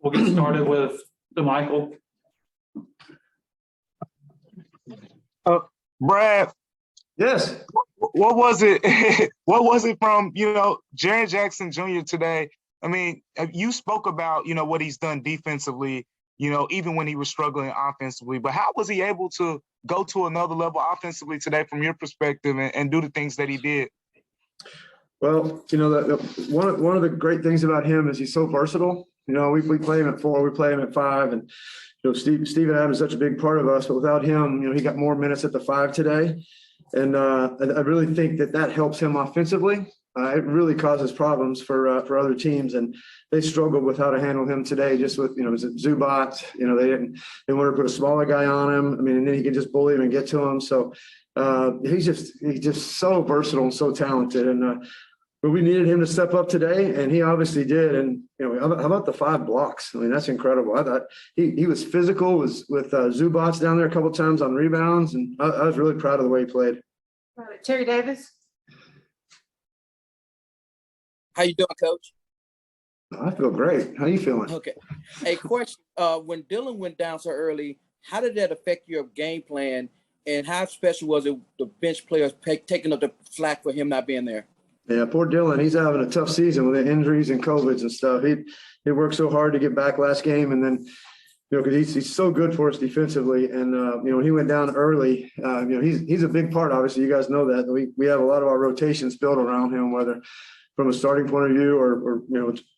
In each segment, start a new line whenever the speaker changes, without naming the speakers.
We'll get started with DeMichael.
Brad,
Yes.
what was it? What was it from, Jaren Jackson Jr. today? I mean, you spoke about, what he's done defensively, even when he was struggling offensively. But how was he able to go to another level offensively today from your perspective and do the things that he did?
Well, one of the great things about him is he's so versatile. We play him at 4, we play him at 5, and Steven Adams is such a big part of us. But without him, he got more minutes at the 5 today, and I really think that helps him offensively. It really causes problems for other teams, and they struggled with how to handle him today. Just with Zubac, they wanted to put a smaller guy on him. I mean, and then he could just bully him and get to him. So he's just so versatile and so talented, and. But we needed him to step up today, and he obviously did. And how about the 5 blocks? I mean, that's incredible. I thought he was physical, was with Zubac down there a couple of times on rebounds, and I was really proud of the way he played.
Terry Davis.
How you doing, Coach?
I feel great. How you feeling?
Okay. Hey, question. When Dylan went down so early, how did that affect your game plan, and how special was it the bench players taking up the slack for him not being there?
Yeah, poor Dylan. He's having a tough season with the injuries and COVIDs and stuff. He worked so hard to get back last game, and then because he's so good for us defensively. And when he went down early, he's a big part. Obviously, you guys know that we have a lot of our rotations built around him, whether from a starting point of view or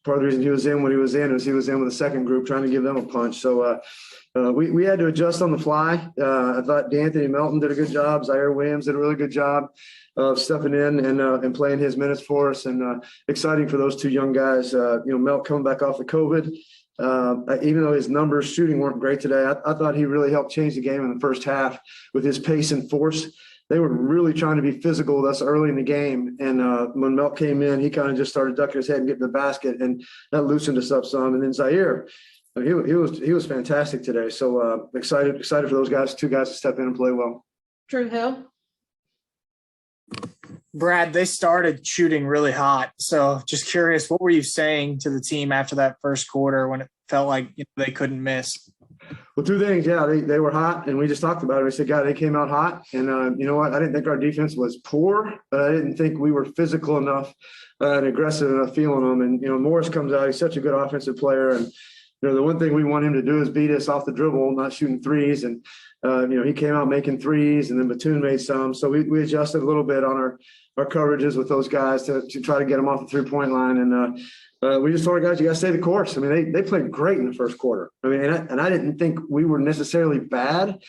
part of the reason he was in when he was in is he was in with a second group trying to give them a punch. So we had to adjust on the fly. I thought DeAnthony Melton did a good job. Zaire Williams did a really good job of stepping in and playing his minutes for us, and exciting for those 2 young guys. Melt coming back off the COVID, even though his numbers shooting weren't great today, I thought he really helped change the game in the first half with his pace and force. They were really trying to be physical with us early in the game, and when Melt came in, he kind of just started ducking his head and getting the basket, and that loosened us up some. And then Zaire, he was fantastic today. So excited for those guys, 2 guys to step in and play well.
Drew Hill.
Brad, they started shooting really hot. So just curious, what were you saying to the team after that first quarter when it felt like they couldn't miss?
Well, 2 things. Yeah, they were hot, and we just talked about it. We said, God, they came out hot. And you know what? I didn't think our defense was poor, but I didn't think we were physical enough and aggressive enough feeling them. And, Morris comes out. He's such a good offensive player. And, the one thing we want him to do is beat us off the dribble, not shooting threes. And, he came out making threes, and then Batum made some. So we adjusted a little bit on our coverages with those guys to try to get them off the 3-point line. And we just told our guys, you got to stay the course. I mean, they played great in the first quarter. I mean, and I didn't think we were necessarily bad,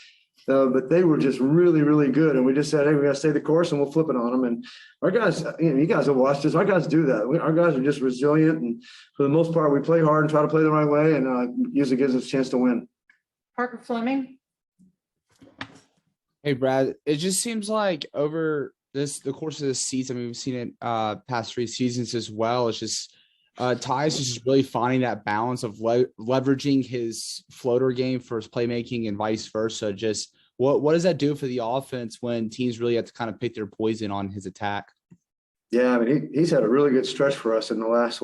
but they were just really, really good. And we just said, hey, we got to stay the course, and we'll flip it on them. And our guys, you guys have watched this. Our guys do that. Our guys are just resilient. And for the most part, we play hard and try to play the right way, and usually gives us a chance to win.
Parker Fleming.
Hey, Brad, it just seems like over the course of this season, we've seen it past 3 seasons as well. It's just Tyus is just really finding that balance of leveraging his floater game for his playmaking and vice versa. Just what does that do for the offense when teams really have to kind of pick their poison on his attack?
Yeah, I mean, he's had a really good stretch for us in the last,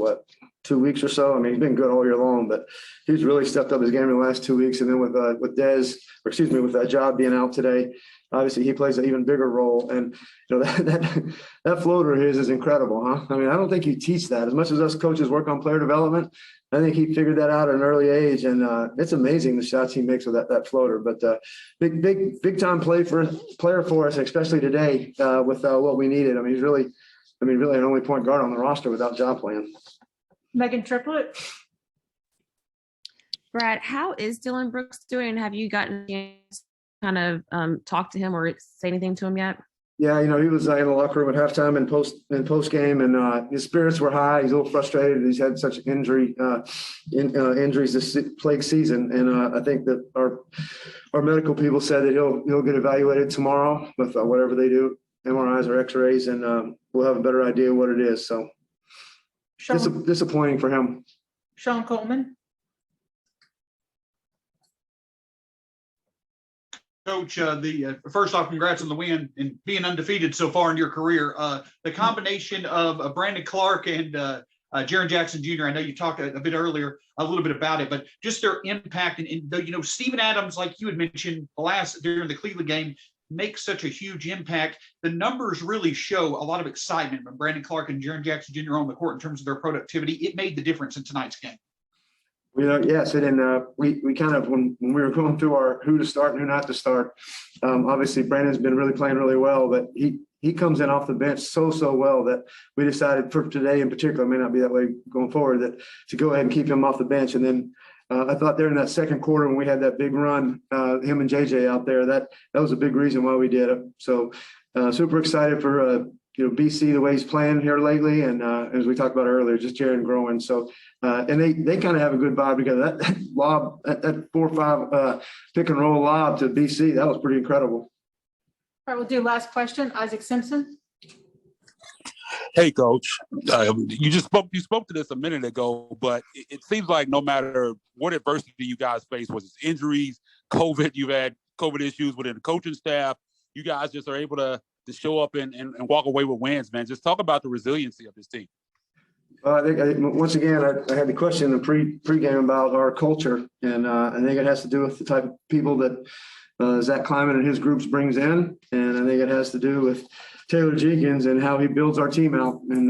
2 weeks or so. I mean, he's been good all year long, but he's really stepped up his game in the last 2 weeks. And then with with Job being out today, obviously he plays an even bigger role. And that floater of his is incredible, huh? I mean, I don't think you teach that. As much as us coaches work on player development, I think he figured that out at an early age, and it's amazing the shots he makes with that floater. But big time player for us, especially today with what we needed. I mean, he's really an only point guard on the roster without Job playing.
Megan Triplett.
Brad, how is Dylan Brooks doing? Have you gotten a chance to kind of talk to him or say anything to him yet?
Yeah, he was in the locker room at halftime and post game, and his spirits were high. He's a little frustrated. He's had such injuries this plague season, and I think that our medical people said that he'll get evaluated tomorrow with whatever they do, MRIs or X-rays, and we'll have a better idea what it is. So disappointing for him.
Sean Coleman.
Coach, first off, congrats on the win and being undefeated so far in your career. The combination of Brandon Clark and Jaren Jackson Jr., I know you talked a bit earlier, a little bit about it, but just their impact. And Steven Adams, like you had mentioned during the Cleveland game, makes such a huge impact. The numbers really show a lot of excitement when Brandon Clark and Jaren Jackson Jr. on the court in terms of their productivity. It made the difference in tonight's game.
Yes, and we kind of, when we were going through our who to start and who not to start, obviously Brandon's been really playing really well, but he comes in off the bench so well that we decided for today in particular, it may not be that way going forward, that to go ahead and keep him off the bench. And then I thought there in that second quarter when we had that big run, him and JJ out there, that was a big reason why we did it. So super excited for BC, the way he's playing here lately, and as we talked about earlier, just Jaren growing. So and they kind of have a good vibe together. That lob, that 4-5 pick and roll lob to BC, that was pretty incredible.
All right, we'll do last question. Isaac Simpson.
Hey, Coach. You spoke to this a minute ago, but it seems like no matter what adversity you guys face, was it injuries, COVID, you've had COVID issues within the coaching staff, you guys just are able to show up and walk away with wins, man. Just talk about the resiliency of this team.
I think once again, I had the question in the pregame about our culture, and I think it has to do with the type of people that Zach Kleiman and his groups brings in, and I think it has to do with Taylor Jenkins and how he builds our team out, and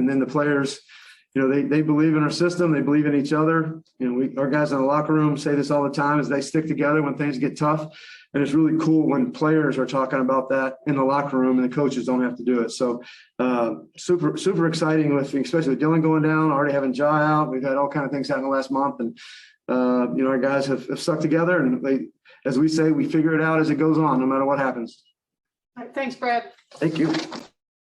then the players, they believe in our system, they believe in each other. Our guys in the locker room say this all the time: is they stick together when things get tough. And it's really cool when players are talking about that in the locker room and the coaches don't have to do it. So super exciting with, especially with Dylan going down, already having Ja out. We've had all kinds of things happen the last month. And, our guys have stuck together, and as we say, we figure it out as it goes on, no matter what happens.
All right, thanks, Brad.
Thank you.